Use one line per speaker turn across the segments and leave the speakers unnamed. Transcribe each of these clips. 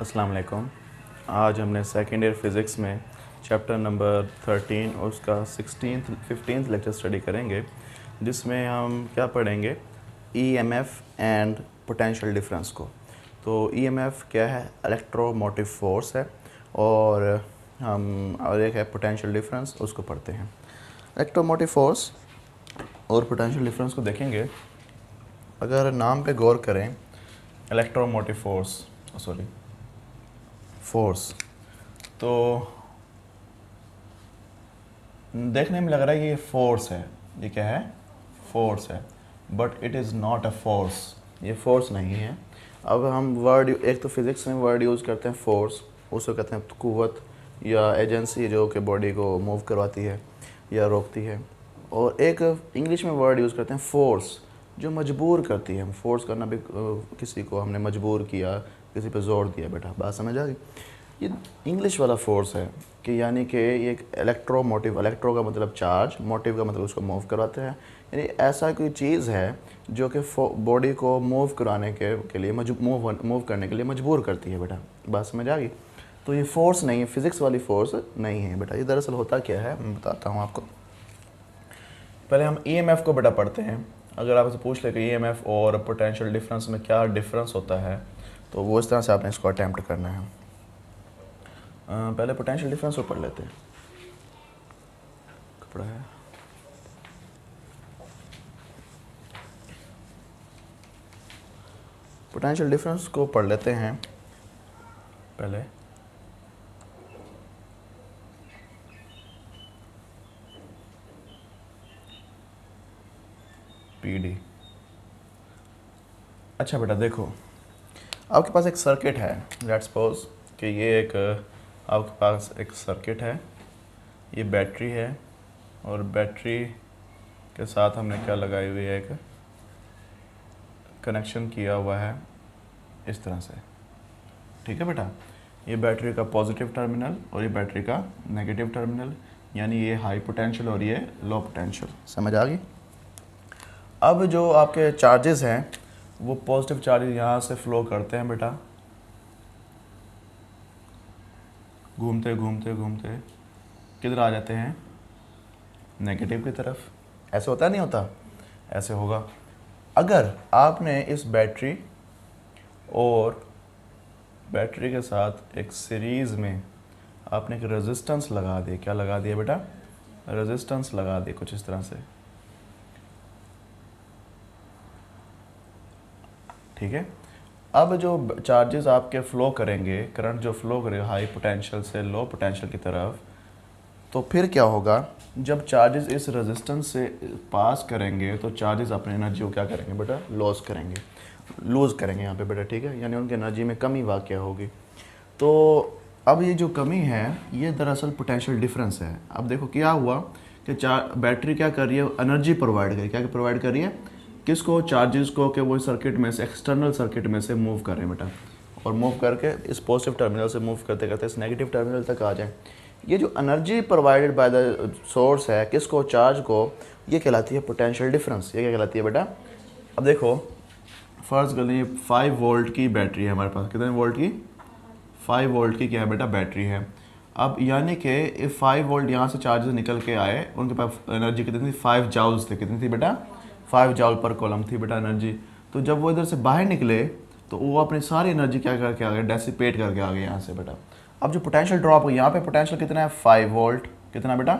अस्सलाम वालेकुम। आज हमने सेकेंड ईयर फ़िज़िक्स में चैप्टर नंबर 13 और उसका 16th 15th लेक्चर स्टडी करेंगे, जिसमें हम क्या पढ़ेंगे, ईएमएफ एंड पोटेंशियल डिफरेंस को। तो ईएमएफ क्या है? इलेक्ट्रोमोटिव फोर्स है, और एक है पोटेंशियल डिफरेंस, उसको पढ़ते हैं। इलेक्ट्रोमोटिव फोर्स और पोटेंशियल डिफरेंस को देखेंगे। अगर नाम पे गौर करें, इलेक्ट्रोमोटिव फोर्स, तो देखने में लग रहा है कि ये फोर्स है। ये क्या है? फोर्स है, but it is not a force. ये फोर्स नहीं है। अब हम वर्ड, एक तो फिज़िक्स में वर्ड यूज़ करते हैं फोर्स, उसको कहते हैं कुव्वत या एजेंसी जो कि बॉडी को मूव करवाती है या रोकती है। और एक इंग्लिश में वर्ड यूज़ करते हैं फोर्स, जो मजबूर करती है। फोर्स करना भी, किसी को हमने मजबूर किया, किसी पे जोर दिया, बेटा बात समझ आ गई। ये इंग्लिश वाला फोर्स है कि यानी कि ये एक इलेक्ट्रोमोटिव, इलेक्ट्रो का मतलब चार्ज, मोटिव का मतलब उसको मूव करवाते हैं। यानी ऐसा कोई चीज़ है जो कि बॉडी को मूव कराने के लिए मूव करने के लिए मजबूर करती है। बेटा बात समझ आ गई। तो ये फोर्स नहीं है, फिज़िक्स वाली फोर्स नहीं है बेटा। ये दरअसल होता क्या है मैं बताता हूँ आपको। पहले हम ईएमएफ को बेटा पढ़ते हैं। अगर आपसे पूछ ले कि ईएमएफ और पोटेंशियल डिफरेंस में क्या डिफरेंस होता है, तो वो इस तरह से आपने इसको अटैम्प्ट करना है। पहले पोटेंशियल डिफरेंस को पढ़ लेते हैं। कपड़ा है, पोटेंशियल डिफरेंस को पढ़ लेते हैं पहले। पीडी। अच्छा बेटा देखो, आपके पास एक सर्किट है। लेट्स सपोज कि ये एक आपके पास एक सर्किट है, ये बैटरी है, और बैटरी के साथ हमने क्या लगाई हुई है, एक कनेक्शन किया हुआ है इस तरह से। ठीक है बेटा, ये बैटरी का पॉजिटिव टर्मिनल और ये बैटरी का नेगेटिव टर्मिनल, यानी ये हाई पोटेंशियल और ये लो पोटेंशियल। समझ आ गई? अब जो आपके चार्जेस हैं, वो पॉजिटिव चार्जेस यहाँ से फ्लो करते हैं बेटा, घूमते घूमते घूमते किधर आ जाते हैं? नेगेटिव की तरफ। ऐसे होता नहीं होता? ऐसे होगा। अगर आपने इस बैटरी और बैटरी के साथ एक सीरीज़ में आपने एक रेजिस्टेंस लगा दी। क्या लगा दिया बेटा? रेजिस्टेंस लगा दी कुछ इस तरह से। ठीक है। अब जो चार्जेस आपके फ़्लो करेंगे, करंट जो फ्लो करेगा हाई पोटेंशियल से लो पोटेंशियल की तरफ, तो फिर क्या होगा? जब चार्जेस इस रेजिस्टेंस से पास करेंगे तो चार्जेस अपनी एनर्जी को क्या करेंगे बेटा? लूज़ करेंगे यहाँ पे बेटा। ठीक है, यानी उनकी एनर्जी में कमी वाक़या होगी। तो अब ये जो कमी है, ये दरअसल पोटेंशियल डिफरेंस है। अब देखो क्या हुआ कि बैटरी क्या कर रही है? एनर्जी प्रोवाइड कर रही है। क्या प्रोवाइड कर रही है? किसको? चार्जेस को, कि वो सर्किट में से, एक्सटर्नल सर्किट में से मूव कर रहे हैं बेटा, और मूव करके इस पॉजिटिव टर्मिनल से मूव करते करते इस नेगेटिव टर्मिनल तक आ जाए। ये जो energy provided by the source है, किसको? चार्ज को, ये कहलाती है पोटेंशियल डिफरेंस। ये क्या कहलाती है बेटा? अब देखो, फ़र्ज़ कर लीजिए 5 वोल्ट की बैटरी है हमारे पास। कितने वोल्ट की? 5 वोल्ट की क्या है बेटा? बैटरी है। अब यानी कि 5 वोल्ट यहाँ से चार्जेस निकल के आए, उनके पास एनर्जी कितनी थी? 5 जाउल्स थे। कितनी थी बेटा? 5 जाउल पर कॉलम थी बेटा एनर्जी। तो जब वो इधर से बाहर निकले तो वो अपनी सारी एनर्जी क्या करके आ गए? डेसिपेट करके आ गए यहाँ से बेटा। अब जो पोटेंशियल ड्रॉप हो, यहाँ पे पोटेंशियल कितना है? 5 वोल्ट। कितना बेटा?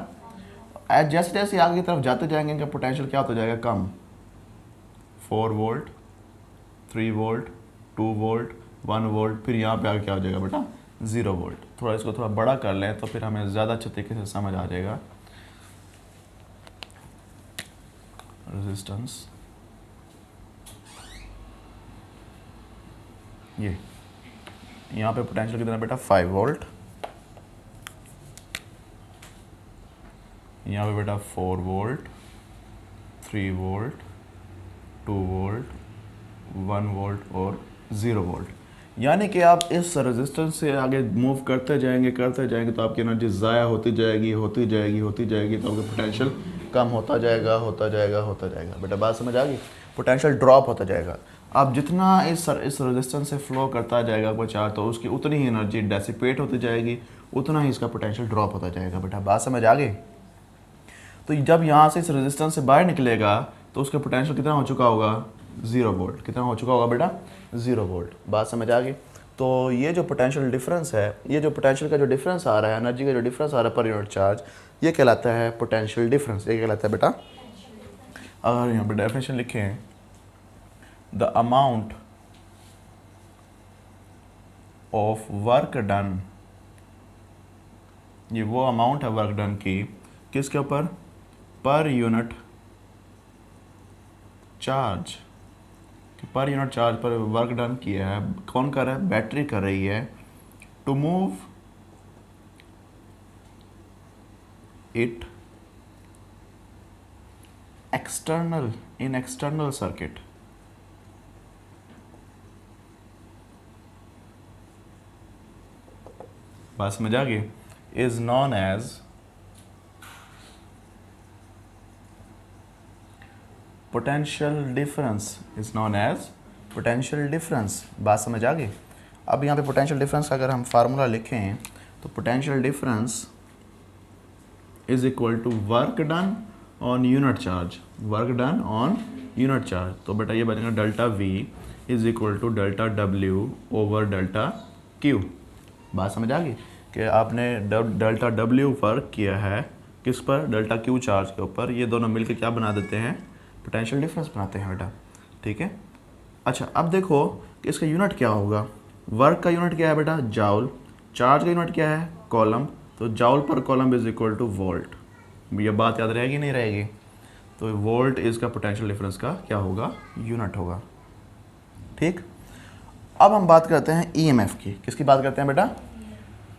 जैसे जैसे आगे की तरफ जाते जाएंगे इनका पोटेंशियल क्या होता जाएगा? कम। 4 वोल्ट, 3 वोल्ट, 2 वोल्ट, 1 वोल्ट, फिर यहाँ पे आगे क्या हो जाएगा बेटा? 0 वोल्ट। थोड़ा इसको थोड़ा बड़ा कर लें तो फिर हमें ज़्यादा अच्छे तरीके से समझ आ जाएगा। रेजिस्टेंस, ये यहाँ पे पोटेंशियल कितना बेटा? 5 वोल्ट। यहाँ पे बेटा 4 वोल्ट, 3 वोल्ट, 2 वोल्ट, 1 वोल्ट और 0 वोल्ट। यानी कि आप इस रेजिस्टेंस से आगे मूव करते जाएंगे तो आपकी एनर्जी ज़ाया होती जाएगी तो आपका पोटेंशियल कम होता जाएगा। बेटा बात समझ आ गई? पोटेंशियल ड्रॉप होता जाएगा। अब जितना इस रेजिस्टेंस से फ्लो करता जाएगा कोई चार्ज, तो उसकी उतनी ही एनर्जी डेसिपेट होती जाएगी, उतना ही इसका पोटेंशियल ड्रॉप होता जाएगा। बेटा बात समझ आ गई? तो जब यहाँ से इस रेजिस्टेंस से बाहर निकलेगा तो उसका पोटेंशियल कितना हो चुका होगा? 0 वोल्ट। कितना हो चुका होगा बेटा? 0 वोल्ट। बात समझ आ गई? तो ये जो पोटेंशियल डिफरेंस है, ये जो पोटेंशियल का जो डिफरेंस आ रहा है, एनर्जी का जो डिफरेंस आ रहा है पर यूनिट चार्ज, ये कहलाता है पोटेंशियल डिफरेंस। ये कहलाता है बेटा, अगर यहाँ पे डेफिनेशन लिखें, the amount of work done, ये वो अमाउंट है वर्क डन की किसके ऊपर? Per unit charge. Per unit charge पर वर्क डन किया है। कौन कर रहा है? बैटरी कर रही है। To move it in external circuit. बात समझ आ गई? Is known as potential difference, is known as potential difference. बात समझ आ गई? अब यहाँ पे पोटेंशियल डिफरेंस का अगर हम फार्मूला लिखें तो potential difference is equal to work done on unit charge, work done on unit charge. तो बेटा ये बनेगा delta V is equal to delta W over delta Q. बात समझ आ गई कि आपने डेल्टा डब्ल्यू वर्क किया है किस पर? डेल्टा क्यू चार्ज के ऊपर। ये दोनों मिलकर क्या बना देते हैं? पोटेंशियल डिफरेंस बनाते हैं बेटा। ठीक है। अच्छा अब देखो कि इसका यूनिट क्या होगा। वर्क का यूनिट क्या है बेटा? जाउल। चार्ज का यूनिट क्या है? कॉलम। तो जाउल पर column is equal two volt. ये बात याद रहेगी नहीं रहेगी? तो वोल्ट इसका पोटेंशियल डिफरेंस का क्या होगा? यूनिट होगा। ठीक। अब हम बात करते हैं ईएमएफ की। किसकी बात करते हैं बेटा?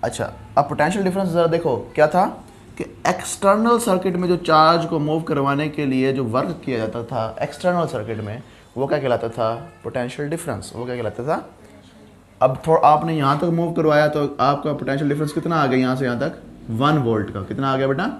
अच्छा अब पोटेंशियल डिफरेंस ज़रा देखो क्या था कि एक्सटर्नल सर्किट में जो चार्ज को मूव करवाने के लिए जो वर्क किया जाता था एक्सटर्नल सर्किट में, वो क्या कहलाता था? Potential difference. वो क्या कहलाता था? अब थोड़ा आपने यहाँ तक मूव करवाया तो आपका पोटेंशियल डिफरेंस कितना आ गया? यहाँ से यहाँ तक 1 वोल्ट का। कितना आ गया बेटा?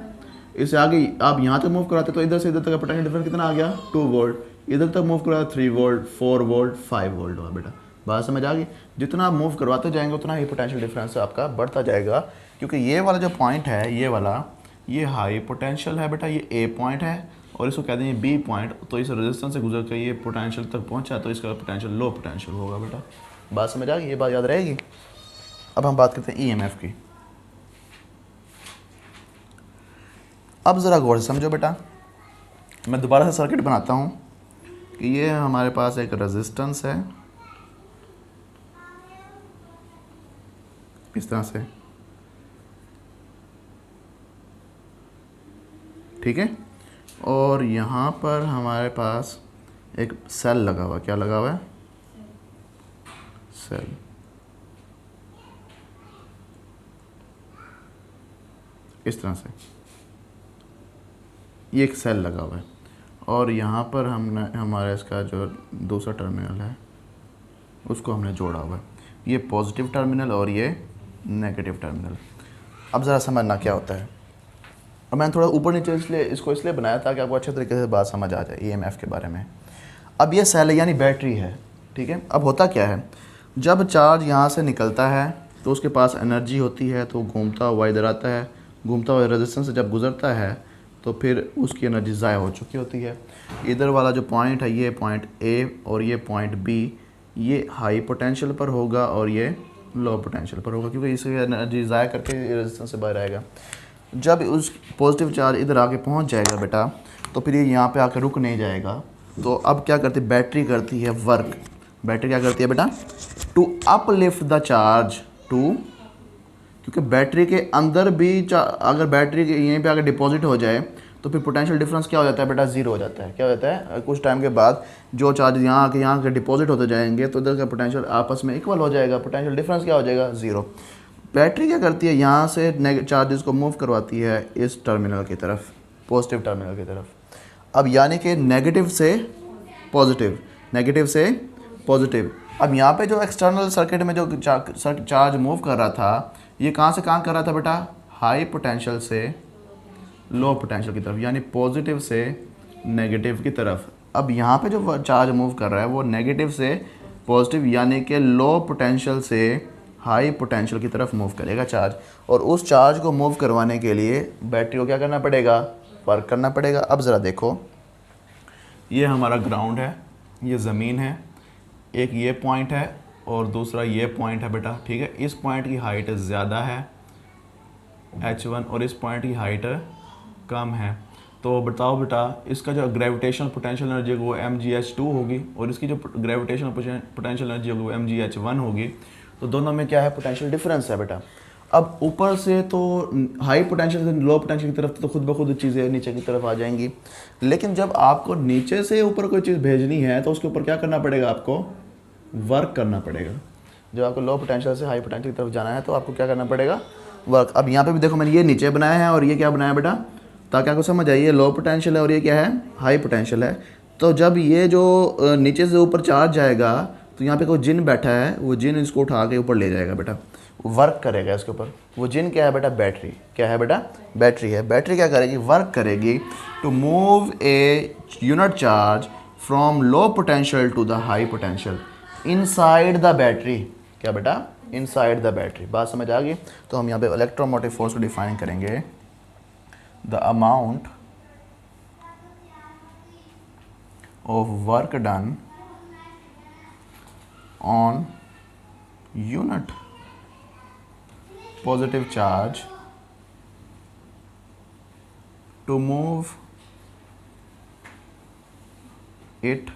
इससे आगे आप यहाँ तक मूव करवाते तो इधर से इधर तक का पोटेंशियल डिफरेंस कितना आ गया? 2 वोल्ट। इधर तक मूव करवाया 3 वोल्ट, 4 वोल्ट, 5 वोल्ट हुआ बेटा। बात समझ आ गई? जितना आप मूव करवाते जाएंगे उतना ही पोटेंशियल डिफरेंस आपका बढ़ता जाएगा, क्योंकि ये वाला जो पॉइंट है, ये वाला, ये हाई पोटेंशियल है बेटा, ये ए पॉइंट है और इसको कहते हैं बी पॉइंट। तो इस रेजिस्टेंस से गुजर कर ये पोटेंशियल तक पहुंचा तो इसका पोटेंशियल लो पोटेंशियल होगा बेटा। बात समझ आ गई? ये बात याद रहेगी। अब हम बात करते हैं ईएमएफ की। अब ज़रा गौर से समझो बेटा, मैं दोबारा से सर्किट बनाता हूँ कि ये हमारे पास एक रेजिस्टेंस है इस तरह से, ठीक है, और यहाँ पर हमारे पास एक सेल लगा हुआ है। क्या लगा हुआ है? सेल। इस तरह से ये एक सेल लगा हुआ है और यहाँ पर हमने हमारा इसका जो दूसरा टर्मिनल है उसको हमने जोड़ा हुआ है। ये पॉजिटिव टर्मिनल और ये नेगेटिव टर्मिनल। अब ज़रा समझना क्या होता है। और मैंने थोड़ा ऊपर नीचे इसलिए बनाया था कि आपको अच्छे तरीके से बात समझ आ जाए ईएमएफ के बारे में। अब ये सेल यानी बैटरी है, ठीक है। अब होता क्या है, जब चार्ज यहाँ से निकलता है तो उसके पास एनर्जी होती है, तो घूमता हुआ इधर आता है, घूमता हुआ रेजिस्टेंस से जब गुजरता है तो फिर उसकी एनर्जी ज़ाया हो चुकी होती है। इधर वाला जो पॉइंट है, ये पॉइंट ए और ये पॉइंट बी, ये हाई पोटेंशियल पर होगा और ये लो पोटेंशियल पर होगा, क्योंकि इसकी एनर्जी ज़ाया करके रेजिस्टेंस से बाहर आएगा। जब उस पॉजिटिव चार्ज इधर आके पहुंच जाएगा बेटा, तो फिर ये यहाँ पे आके रुक नहीं जाएगा। तो अब क्या करती है बैटरी? करती है वर्क। बैटरी क्या करती है बेटा? To uplift the charge to, क्योंकि बैटरी के अंदर भी अगर बैटरी के यहीं पे आकर डिपॉजिट हो जाए तो फिर पोटेंशियल डिफरेंस क्या हो जाता है बेटा? ज़ीरो हो जाता है। क्या हो जाता है? कुछ टाइम के बाद जो चार्ज यहाँ आके डिपॉजिट होते जाएंगे तो इधर का पोटेंशियल आपस में इक्वल हो जाएगा, पोटेंशियल डिफरेंस क्या हो जाएगा? ज़ीरो। बैटरी क्या करती है, यहाँ से चार्जेस को मूव करवाती है इस टर्मिनल की तरफ, पॉजिटिव टर्मिनल की तरफ। अब यानी कि नेगेटिव से पॉजिटिव, नेगेटिव से पॉजिटिव, अब यहाँ पे जो एक्सटर्नल सर्किट में जो चार्ज मूव कर रहा था, ये कहाँ से कहाँ कर रहा था बेटा, हाई पोटेंशियल से लो पोटेंशियल की तरफ, यानी पॉजिटिव से नेगेटिव की तरफ। अब यहाँ पे जो चार्ज मूव कर रहा है वो नेगेटिव से पॉजिटिव यानी कि लो पोटेंशियल से हाई पोटेंशियल की तरफ मूव करेगा चार्ज। और उस चार्ज को मूव करवाने के लिए बैटरी को क्या करना पड़ेगा, वर्क करना पड़ेगा। अब ज़रा देखो, ये हमारा ग्राउंड है, ये ज़मीन है, एक ये पॉइंट है और दूसरा ये पॉइंट है बेटा, ठीक है। इस पॉइंट की हाइट ज़्यादा है h1 और इस पॉइंट की हाइट कम है। तो बताओ बेटा, इसका जो ग्रेविटेशनल पोटेंशियल एनर्जी होगी वो mgh2 होगी और इसकी जो ग्रेविटेशनल पोटेंशियल एनर्जी होगी वो mgh1 होगी। तो दोनों में क्या है, पोटेंशियल डिफरेंस है बेटा। अब ऊपर से तो हाई पोटेंशियल से लो पोटेंशियल की तरफ तो खुद ब खुद चीज़ें नीचे की तरफ आ जाएंगी, लेकिन जब आपको नीचे से ऊपर कोई चीज़ भेजनी है तो उसके ऊपर क्या करना पड़ेगा, आपको वर्क करना पड़ेगा। जब आपको लो पोटेंशियल से हाई पोटेंशियल की तरफ जाना है तो आपको क्या करना पड़ेगा, वर्क। अब यहाँ पे भी देखो, मैंने ये नीचे बनाया है और ये क्या बनाया बेटा, ताकि आपको समझ आए, ये लो पोटेंशियल है और ये क्या है, हाई पोटेंशियल है। तो जब ये जो नीचे से ऊपर चार्ज जाएगा तो यहाँ पे कोई जिन बैठा है, वो जिन इसको उठा के ऊपर ले जाएगा बेटा, वर्क करेगा इसके ऊपर। वो जिन क्या है बेटा, बैटरी। क्या है बेटा, बैटरी है। बैटरी क्या करेगी, वर्क करेगी to move a unit charge from low potential to the high potential inside the battery. क्या बेटा, इनसाइड द बैटरी। बात समझ आ गई। तो हम यहाँ पे इलेक्ट्रोमोटिव फोर्स को डिफाइन करेंगे, the amount of work done on unit positive charge to move it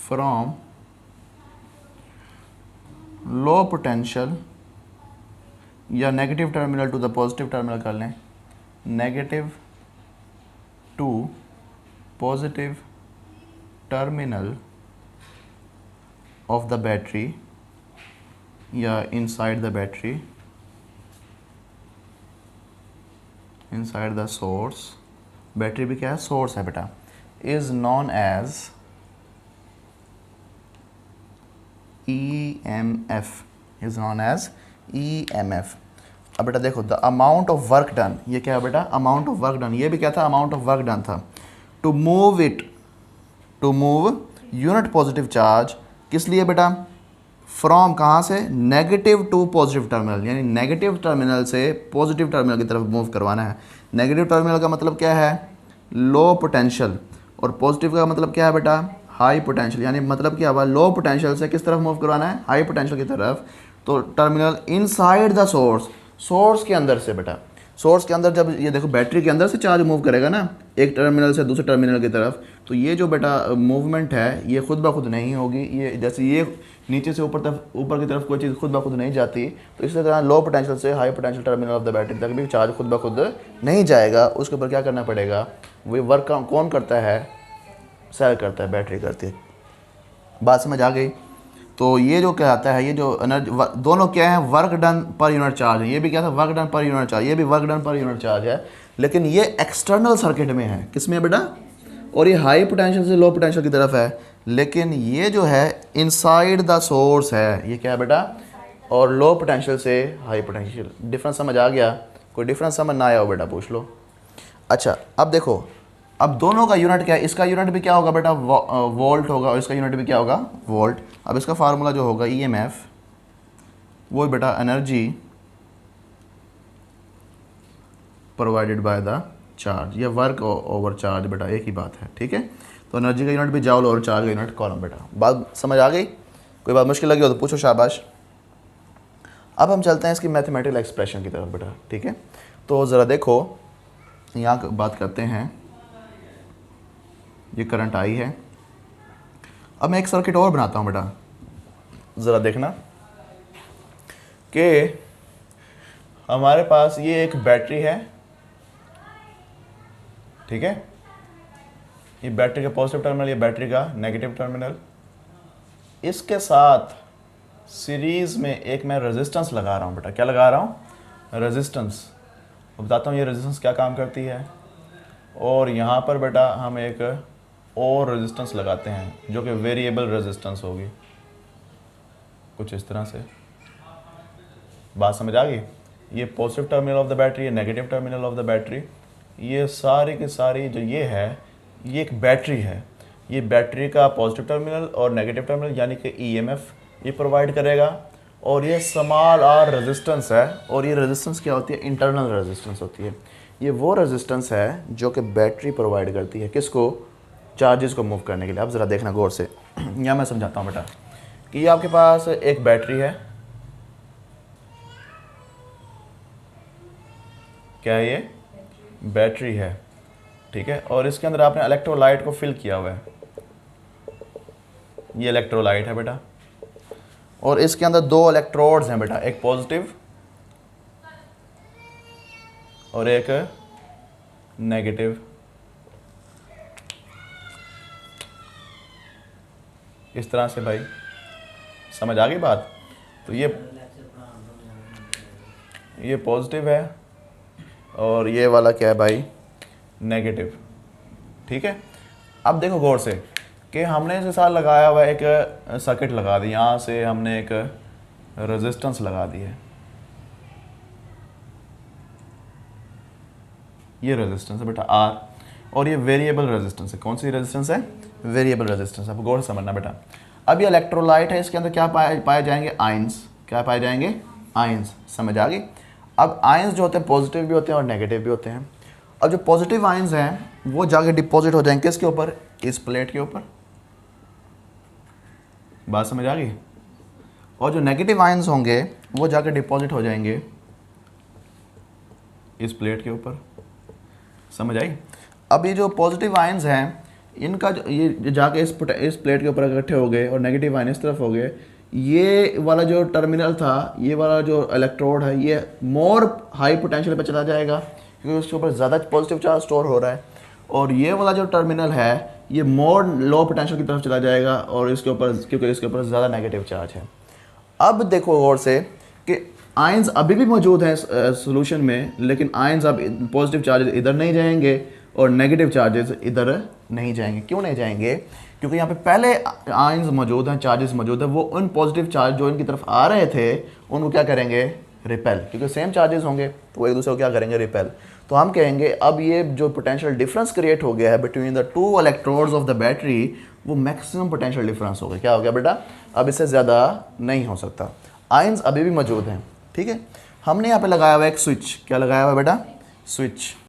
from low potential या negative terminal to the positive terminal कर लें, negative to positive terminal of the battery या inside the battery, inside the source. Battery भी क्या है, source है बेटा। Is known as EMF, is known as EMF। अब बेटा देखो, the amount of work done, ये क्या है बेटा, अमाउंट ऑफ वर्क डन। ये भी क्या था, अमाउंट ऑफ वर्क डन था। To move it, to move unit positive charge, किस लिए बेटा, फ्रॉम कहाँ से, नेगेटिव टू पॉजिटिव टर्मिनल, यानी नेगेटिव टर्मिनल से पॉजिटिव टर्मिनल की तरफ मूव करवाना है। नेगेटिव टर्मिनल का मतलब क्या है, लो पोटेंशियल, और पॉजिटिव का मतलब क्या है बेटा, हाई पोटेंशियल। यानी मतलब क्या हुआ, लो पोटेंशियल से किस तरफ मूव करवाना है, हाई पोटेंशियल की तरफ। तो terminal inside the source, source के अंदर से बेटा, सोर्स के अंदर। जब ये देखो बैटरी के अंदर से चार्ज मूव करेगा ना एक टर्मिनल से दूसरे टर्मिनल की तरफ, तो ये जो बेटा मूवमेंट है ये खुद ब खुद नहीं होगी। ये जैसे ये नीचे से ऊपर की तरफ कोई चीज़ खुद ब खुद नहीं जाती, तो इसी तरह लो पोटेंशियल से high potential terminal of the battery तक भी चार्ज खुद ब खुद नहीं जाएगा। उसके ऊपर क्या करना पड़ेगा, वही वर्क कौन करता है, सेल करता है, बैटरी करती है। बात समझ आ गई। तो ये जो कहता है, ये जो एनर्जी, दोनों क्या है, work done per unit charge है। ये भी क्या था, work done per unit charge, ये भी work done per unit charge है, लेकिन ये एक्सटर्नल सर्किट में है। किस में बेटा, और ये हाई पोटेंशियल से लो पोटेंशियल की तरफ है, लेकिन ये जो है इनसाइड द सोर्स है। ये क्या है बेटा, और लो पोटेंशियल से हाई पोटेंशियल। डिफरेंस समझ आ गया, कोई डिफरेंस समझ ना आया हो बेटा पूछ लो। अच्छा अब देखो, अब दोनों का यूनिट क्या है, इसका यूनिट भी क्या होगा बेटा, वोल्ट होगा, और इसका यूनिट भी क्या होगा, वोल्ट। अब इसका फार्मूला जो होगा EMF, वो बेटा energy provided by the charge, या वर्क ओवर चार्ज बेटा, एक ही बात है, ठीक है। तो एनर्जी का यूनिट भी जॉल और चार्ज का यूनिट कॉलम बेटा। बात समझ आ गई, कोई बात मुश्किल लगी हो तो पूछो, शाबाश। अब हम चलते हैं इसकी मैथमेटिकल एक्सप्रेशन की तरफ बेटा, ठीक है। तो ज़रा देखो, यहाँ बात करते हैं, ये करंट आई है। अब मैं एक सर्किट और बनाता हूँ बेटा, ज़रा देखना कि हमारे पास ये एक बैटरी है, ठीक है। ये बैटरी का पॉजिटिव टर्मिनल, ये बैटरी का नेगेटिव टर्मिनल। इसके साथ सीरीज़ में एक मैं रेजिस्टेंस लगा रहा हूँ बेटा। क्या लगा रहा हूँ, रेजिस्टेंस। बताता हूँ ये रेजिस्टेंस क्या काम करती है। और यहाँ पर बेटा हम एक और रेजिस्टेंस लगाते हैं जो कि वेरिएबल रेजिस्टेंस होगी, कुछ इस तरह से। बात समझ आ गई? ये positive terminal of the battery, ये negative terminal of the battery, ये सारी की सारी जो ये है ये एक बैटरी है। ये बैटरी का पॉजिटिव टर्मिनल और नेगेटिव टर्मिनल यानी कि ईएमएफ ये प्रोवाइड करेगा। और ये स्मॉल आर रेजिस्टेंस है, और ये रेजिस्टेंस क्या होती है? इंटरनल रेजिस्टेंस होती है। ये वो रेजिस्टेंस है जो कि बैटरी प्रोवाइड करती है किसको? चार्जेस को मूव करने के लिए। अब ज़रा देखना गौर से, यहाँ मैं समझाता हूँ बेटा कि ये आपके पास एक बैटरी है। क्या है ये? बैटरी है, ठीक है। और इसके अंदर आपने इलेक्ट्रोलाइट को फिल किया हुआ है, ये इलेक्ट्रोलाइट है बेटा। और इसके अंदर दो इलेक्ट्रोड्स हैं बेटा, एक पॉजिटिव और एक नेगेटिव। इस तरह से भाई समझ आ गई बात? तो ये पॉजिटिव है और ये वाला क्या है भाई? नेगेटिव, ठीक है। अब देखो गौर से कि हमने इस साथ लगाया हुआ एक सर्किट लगा दी, यहाँ से हमने एक रेजिस्टेंस लगा दी है, ये रेजिस्टेंस है बेटा आर, और ये वेरिएबल रेजिस्टेंस है। कौन सी रेजिस्टेंस है? Variable resistance. अब गौर से समझना बेटा। अब ये इलेक्ट्रोलाइट है, इसके अंदर क्या पाए जाएंगे? आयंस। क्या पाए जाएंगे? आयंस। समझ आ गई? अब आयंस जो होते हैं पॉजिटिव भी होते हैं और नेगेटिव भी होते हैं। अब जो पॉजिटिव आयंस हैं वो जाके डिपॉजिट हो जाएंगे किसके ऊपर? इस प्लेट के ऊपर। बात समझ आ गई? और जो नेगेटिव आयंस होंगे वो जाके डिपॉजिट हो जाएंगे इस प्लेट के ऊपर। समझ आई? अब ये जो पॉजिटिव आयंस हैं इनका जो ये जाके इस प्लेट के ऊपर इकट्ठे हो गए और नेगेटिव आयन इस तरफ हो गए, ये वाला जो टर्मिनल था, ये वाला जो इलेक्ट्रोड है, ये मोर हाई पोटेंशियल पे चला जाएगा क्योंकि उसके ऊपर ज़्यादा पॉजिटिव चार्ज स्टोर हो रहा है। और ये वाला जो टर्मिनल है ये मोर लो पोटेंशियल की तरफ चला जाएगा और इसके ऊपर, क्योंकि इसके ऊपर ज़्यादा नेगेटिव चार्ज है। अब देखो गौर से कि आयंस अभी भी मौजूद हैं सोल्यूशन में, लेकिन आयंस अब पॉजिटिव चार्जेस इधर नहीं जाएंगे और नेगेटिव चार्जेस इधर नहीं जाएंगे। क्यों नहीं जाएंगे? क्योंकि यहाँ पे पहले आयंस मौजूद हैं, चार्जेस मौजूद हैं, वो उन पॉजिटिव चार्ज जो इनकी तरफ आ रहे थे उनको क्या करेंगे? रिपेल। क्योंकि सेम चार्जेस होंगे तो वो एक दूसरे को क्या करेंगे? रिपेल। तो हम कहेंगे अब ये जो पोटेंशियल डिफरेंस क्रिएट हो गया है between the two electrodes of the battery, वो मैक्सिमम पोटेंशियल डिफरेंस हो गया। क्या हो गया बेटा? अब इससे ज़्यादा नहीं हो सकता। आयंस अभी भी मौजूद हैं, ठीक है। हमने यहाँ पे लगाया हुआ एक स्विच। क्या लगाया हुआ है बेटा? स्विच।